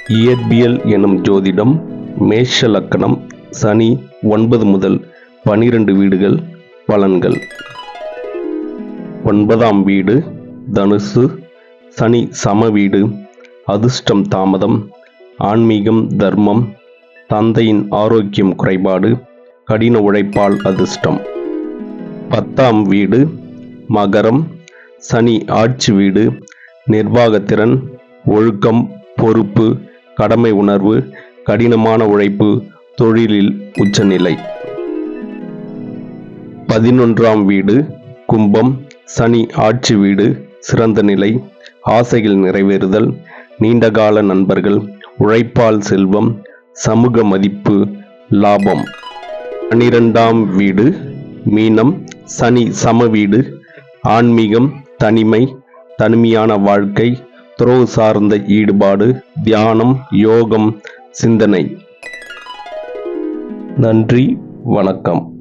இயற்பியல் எனும் ஜோதிடம் மேஷ லக்கணம் சனி 9 முதல் 12 வீடுகள் பலன்கள். 9ஆம் வீடு தனுசு. சனி சம வீடு. அதிர்ஷ்டம் தாமதம். ஆன்மீகம் தர்மம். தந்தையின் ஆரோக்கியம் குறைபாடு. கடின உழைப்பால் அதிர்ஷ்டம். 10ஆம் வீடு மகரம். சனி ஆட்சி வீடு. நிர்வாகத்திறன், ஒழுக்கம், பொறுப்பு, கடமை உணர்வு, கடினமான உழைப்பு, தொழிலில் உச்சநிலை. 11ஆம் வீடு கும்பம். சனி ஆட்சி வீடு. சிறந்த நிலை, ஆசைகள் நிறைவேறுதல், நீண்டகால நண்பர்கள், உழைப்பால் செல்வம், சமூக மதிப்பு, லாபம். 12ஆம் வீடு மீனம். சனி சம வீடு. ஆன்மீகம், தனிமை, தனிமையான வாழ்க்கை, துறவு சார்ந்த ஈடுபாடு, தியானம், யோகம், சிந்தனை. நன்றி, வணக்கம்.